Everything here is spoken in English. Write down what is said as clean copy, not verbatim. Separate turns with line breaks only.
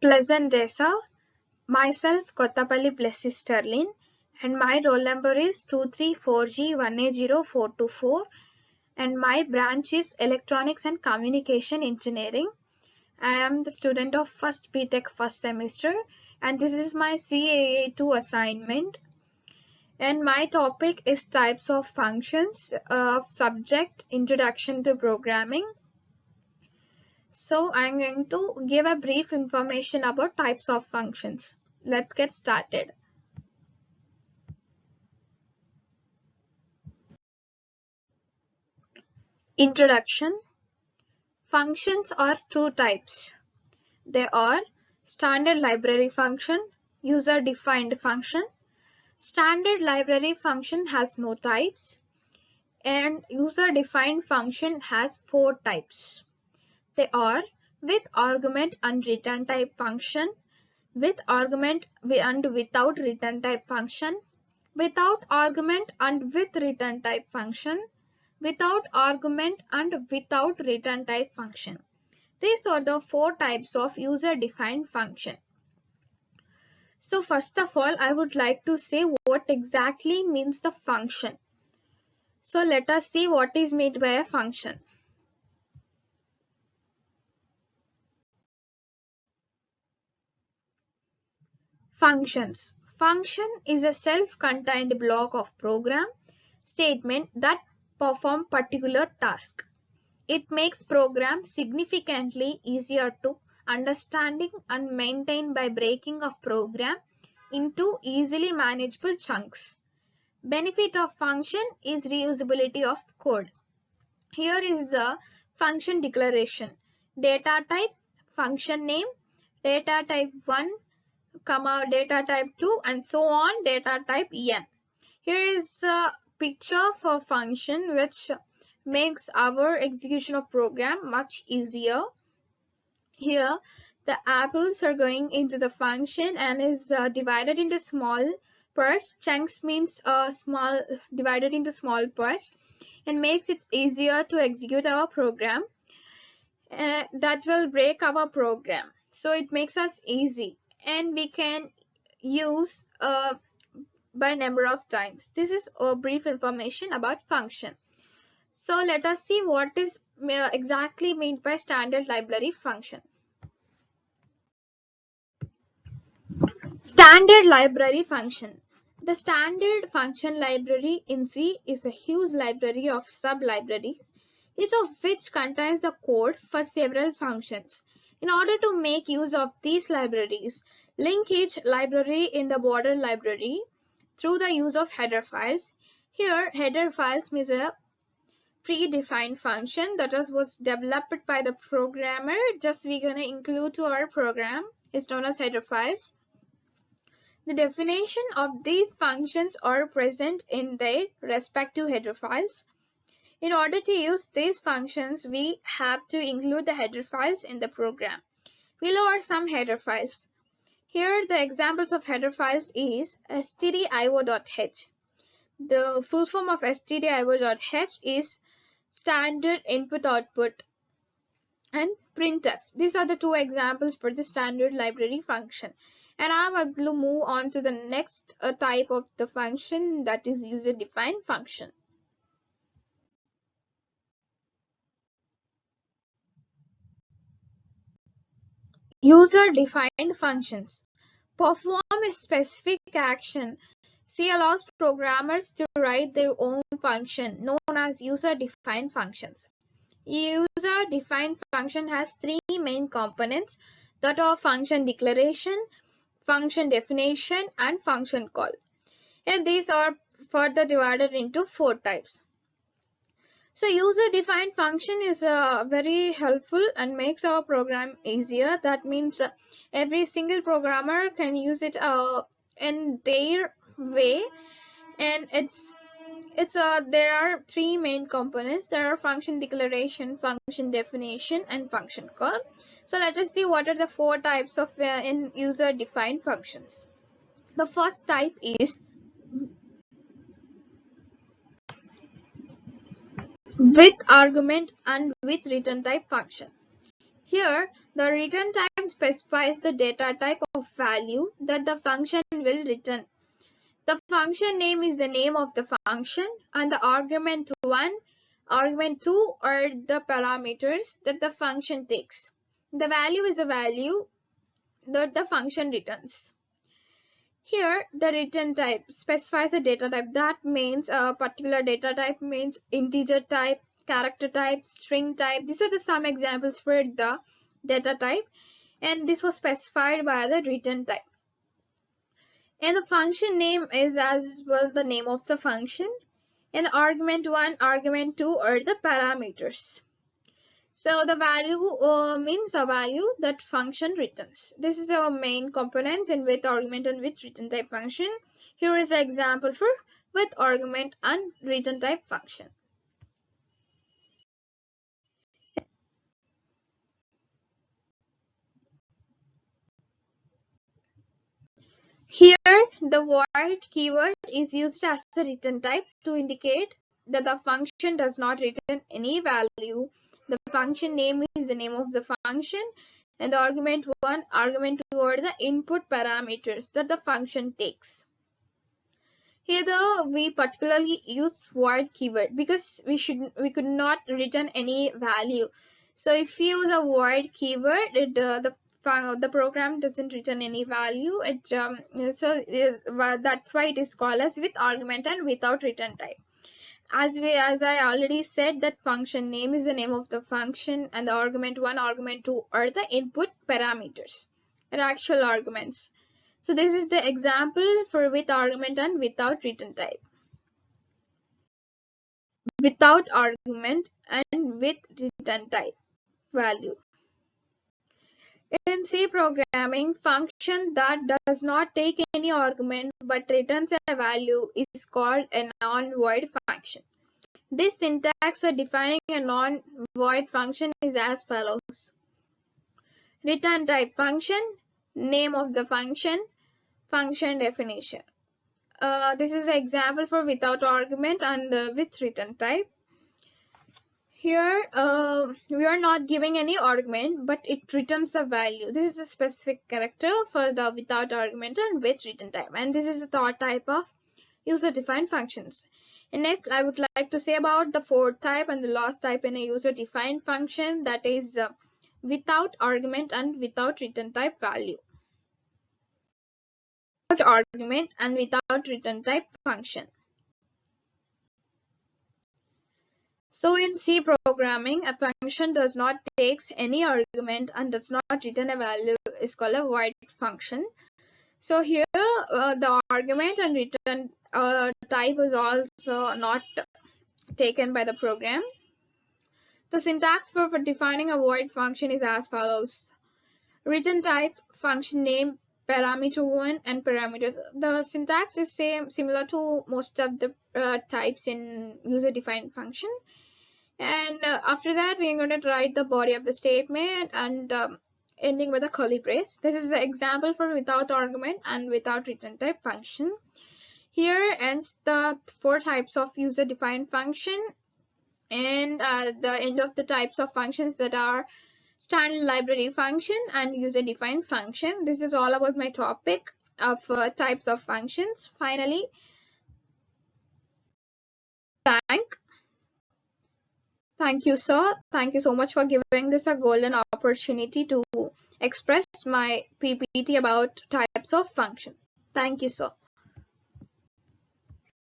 Pleasant day, sir. Myself, Kottapalli Blessy Sterlin, and my roll number is 234G180424, and my branch is Electronics and Communication Engineering. I am the student of first BTech first semester, and this is my CAA2 assignment. And my topic is types of functions of subject introduction to programming. So I'm going to give a brief information about types of functions. Let's get started. Introduction. Functions are two types. They are standard library function, user-defined function. Standard library function has no types, and user-defined function has four types. They are with argument and return type function, with argument and without return type function, without argument and with return type function, without argument and without return type function. These are the four types of user-defined function. So first of all, I would like to say what exactly means the function. So let us see what is meant by a function. Functions. Function is a self-contained block of program statement that perform particular task. It makes program significantly easier to understanding and maintain by breaking of program into easily manageable chunks. Benefit of function is reusability of code. Here is the function declaration. Data type, function name, data type 1, data type 2, and so on, data type n. Here is a picture for function which makes our execution of program much easier. Here the apples are going into the function and is divided into small parts. Chunks means small, divided into small parts, and makes it easier to execute our program. That will break our program, so it makes us easy, and we can use by number of times. This is a brief information about function. So let us see what is exactly meant by standard library function. Standard library function. The standard function library in C is a huge library of sub-libraries, each of which contains the code for several functions. In order to make use of these libraries, link each library in the border library through the use of header files. Here, header files means a predefined function that was developed by the programmer. Just we're gonna include to our program is known as header files. The definition of these functions are present in their respective header files. In order to use these functions, we have to include the header files in the program. Below are some header files. Here the examples of header files is stdio.h. The full form of stdio.h is standard input output, and printf. These are the two examples for the standard library function. And I'm going to move on to the next type of the function, that is user-defined function. User-defined functions perform a specific action. C allows programmers to write their own function known as user-defined functions. User-defined function has three main components that are function declaration, function definition, and function call. And these are further divided into four types. So user-defined function is very helpful and makes our program easier. That means every single programmer can use it in their way, and there are three main components. There are function declaration, function definition, and function call. So let us see what are the four types of in user-defined functions. The first type is with argument and with return type function. Here the return type 1 specifies the data type of value that the function will return. The function name is the name of the function, and the argument 1, argument 2 are the parameters that the function takes. The value is the value that the function returns. Here, the return type specifies a data type. That means a particular data type means integer type, character type, string type. These are the some examples for the data type, and this was specified by the return type. And the function name is as well the name of the function. And argument 1, argument 2 are the parameters. So the value means a value that function returns. This is our main components in with argument and with return type function. Here is an example for with argument and return type function. Here, the word keyword is used as a return type to indicate that the function does not return any value. The function name is the name of the function, and the argument 1, argument 2 are the input parameters that the function takes. Here we particularly used word keyword because we could not return any value. So if we use a word keyword, the program doesn't return any value. That's why it is called as with argument and without return type. As I already said, that function name is the name of the function, and the argument 1, argument 2 are the input parameters, or actual arguments. So this is the example for with argument and without return type. Without argument and with return type value. In C programming, function that does not take any argument but returns a value is called a non-void function. This syntax for defining a non-void function is as follows. Return type function, name of the function, function definition. This is an example for without argument and with return type. Here, we are not giving any argument, but it returns a value. This is a specific character for the without argument and with return type. And this is the third type of user-defined functions. And next, I would like to say about the fourth type and the last type in a user-defined function, that is without argument and without return type value. Without argument and without return type function. So in C programming, a function does not take any argument and does not return a value is called a void function. So here the argument and return type is also not taken by the program. The syntax for defining a void function is as follows. Return type, function name, parameter 1 and parameter. The syntax is similar to most of the types in user-defined function. And after that, we are going to write the body of the statement and ending with a curly brace. This is the example for without argument and without return type function. Here ends the 4 types of user-defined function and the end of the types of functions that are standard library function and user-defined function. This is all about my topic of types of functions. Finally, thank you, sir. Thank you so much for giving this a golden opportunity to express my PPT about types of function. Thank you, sir.